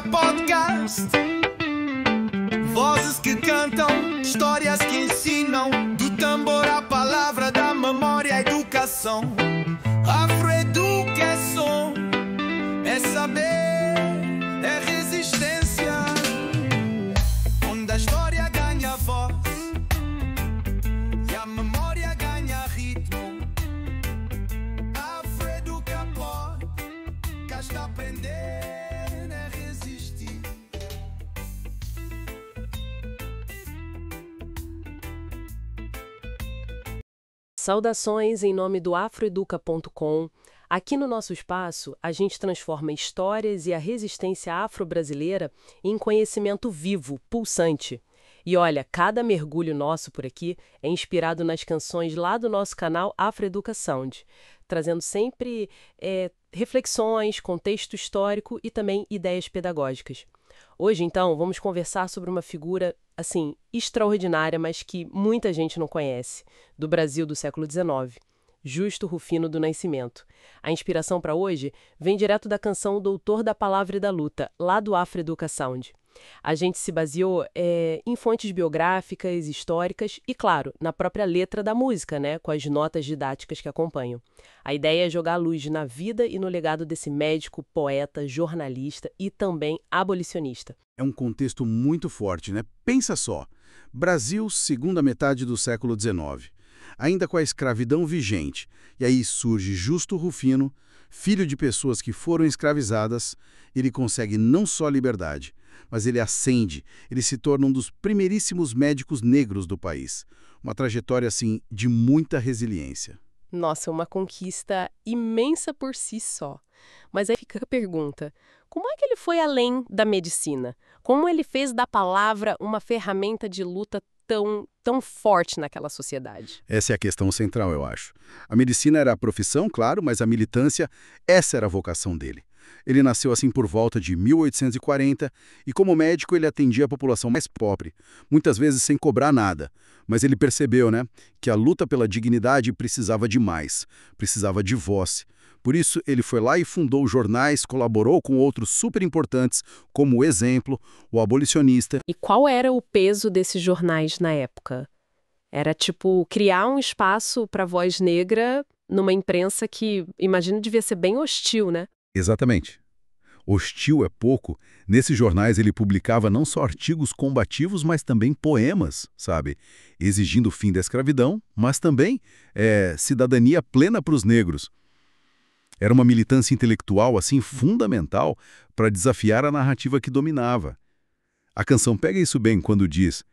Afroeduca Podcast. Vozes que cantam, histórias que ensinam. Do tambor à palavra, da memória à educação. Afroeduca é som, é saber, é resistência. Onde a história ganha voz e a memória ganha ritmo. Afroeduca pode, cá aprender é resistir. Saudações em nome do Afroeduca.com. Aqui no nosso espaço, a gente transforma histórias e a resistência afro-brasileira em conhecimento vivo, pulsante. E olha, cada mergulho nosso por aqui é inspirado nas canções lá do nosso canal Afroeduca Sound, trazendo sempre reflexões, contexto histórico e também ideias pedagógicas. Hoje, então, vamos conversar sobre uma figura, assim, extraordinária, mas que muita gente não conhece, do Brasil do século XIX, Justo Rufino do Nascimento. A inspiração para hoje vem direto da canção Doutor da Palavra e da Luta, lá do Afroeduca Sound. A gente se baseou em fontes biográficas, históricas e, claro, na própria letra da música, né, com as notas didáticas que acompanham. A ideia é jogar luz na vida e no legado desse médico, poeta, jornalista e também abolicionista. É um contexto muito forte, né? Pensa só. Brasil, segunda metade do século XIX. Ainda com a escravidão vigente. E aí surge Justo Rufino, filho de pessoas que foram escravizadas. Ele consegue não só liberdade, mas ele ascende, ele se torna um dos primeiríssimos médicos negros do país. Uma trajetória, assim, de muita resiliência. Nossa, uma conquista imensa por si só. Mas aí fica a pergunta, como é que ele foi além da medicina? Como ele fez da palavra uma ferramenta de luta tão forte naquela sociedade? Essa é a questão central, eu acho. A medicina era a profissão, claro, mas a militância, essa era a vocação dele. Ele nasceu assim por volta de 1840 e como médico ele atendia a população mais pobre, muitas vezes sem cobrar nada. Mas ele percebeu, né, que a luta pela dignidade precisava de mais, precisava de voz. Por isso ele foi lá e fundou jornais, colaborou com outros super importantes, como o Exemplo, o Abolicionista. E qual era o peso desses jornais na época? Era tipo criar um espaço para a voz negra numa imprensa que, imagino, devia ser bem hostil, né? Exatamente. Hostil é pouco. Nesses jornais ele publicava não só artigos combativos, mas também poemas, sabe? Exigindo o fim da escravidão, mas também cidadania plena para os negros. Era uma militância intelectual, assim, fundamental para desafiar a narrativa que dominava. A canção pega isso bem quando diz: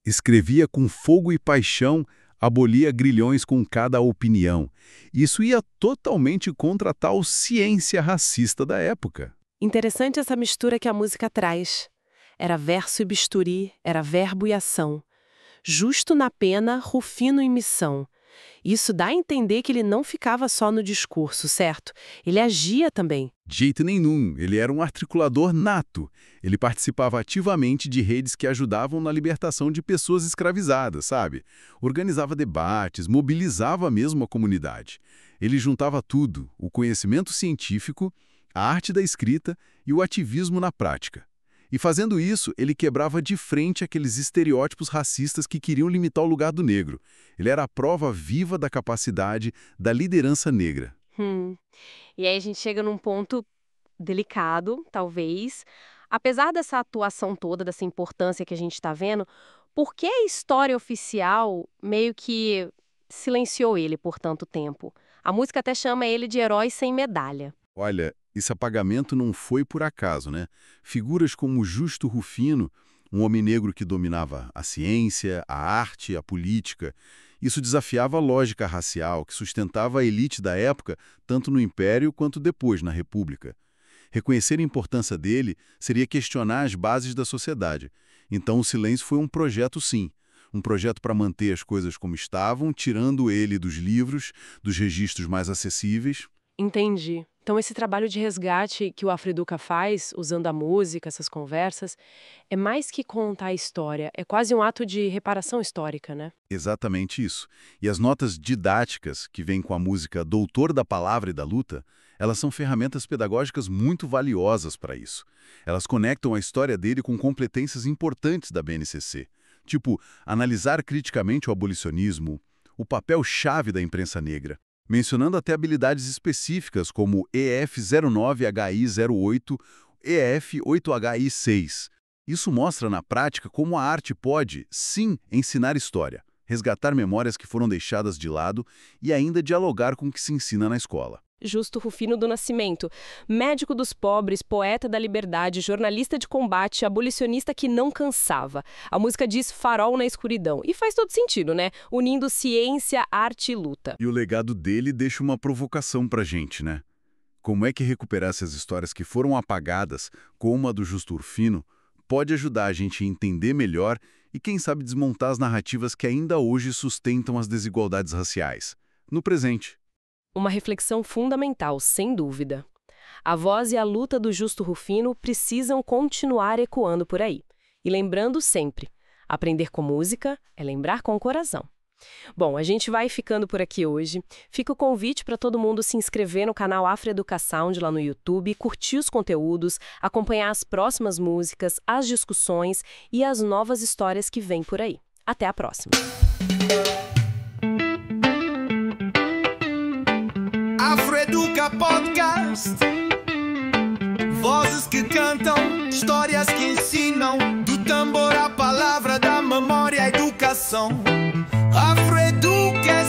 escrevia com fogo e paixão, abolia grilhões com cada opinião. Isso ia totalmente contra a tal ciência racista da época. Interessante essa mistura que a música traz. Era verso e bisturi, era verbo e ação. Justo na pena, Rufino em missão. Isso dá a entender que ele não ficava só no discurso, certo? Ele agia também. De jeito nenhum, ele era um articulador nato. Ele participava ativamente de redes que ajudavam na libertação de pessoas escravizadas, sabe? Organizava debates, mobilizava mesmo a comunidade. Ele juntava tudo, o conhecimento científico, a arte da escrita e o ativismo na prática. E fazendo isso, ele quebrava de frente aqueles estereótipos racistas que queriam limitar o lugar do negro. Ele era a prova viva da capacidade da liderança negra. E aí a gente chega num ponto delicado, talvez. Apesar dessa atuação toda, dessa importância que a gente está vendo, por que a história oficial meio que silenciou ele por tanto tempo? A música até chama ele de herói sem medalha. Olha, esse apagamento não foi por acaso, né? Figuras como Justo Rufino, um homem negro que dominava a ciência, a arte, a política, isso desafiava a lógica racial que sustentava a elite da época, tanto no Império quanto depois na República. Reconhecer a importância dele seria questionar as bases da sociedade. Então o silêncio foi um projeto, sim. Um projeto para manter as coisas como estavam, tirando ele dos livros, dos registros mais acessíveis. Entendi. Então esse trabalho de resgate que o Afroeduca faz, usando a música, essas conversas, é mais que contar a história, é quase um ato de reparação histórica, né? Exatamente isso. E as notas didáticas que vêm com a música Doutor da Palavra e da Luta, elas são ferramentas pedagógicas muito valiosas para isso. Elas conectam a história dele com competências importantes da BNCC, tipo analisar criticamente o abolicionismo, o papel-chave da imprensa negra, mencionando até habilidades específicas como EF09HI08, EF8HI6. Isso mostra na prática como a arte pode, sim, ensinar história, resgatar memórias que foram deixadas de lado e ainda dialogar com o que se ensina na escola. Justo Rufino do Nascimento, médico dos pobres, poeta da liberdade, jornalista de combate, abolicionista que não cansava. A música diz farol na escuridão. E faz todo sentido, né? Unindo ciência, arte e luta. E o legado dele deixa uma provocação pra gente, né? Como é que recuperar essas histórias que foram apagadas, como a do Justo Rufino, pode ajudar a gente a entender melhor e, quem sabe, desmontar as narrativas que ainda hoje sustentam as desigualdades raciais, no presente. Uma reflexão fundamental, sem dúvida. A voz e a luta do Justo Rufino precisam continuar ecoando por aí. E lembrando sempre, aprender com música é lembrar com o coração. Bom, a gente vai ficando por aqui hoje. Fica o convite para todo mundo se inscrever no canal Afroeducasound lá no YouTube, curtir os conteúdos, acompanhar as próximas músicas, as discussões e as novas histórias que vêm por aí. Até a próxima! Afroeduca Podcast. Vozes que cantam, histórias que ensinam, do tambor à palavra, da memória à educação. Afroeduca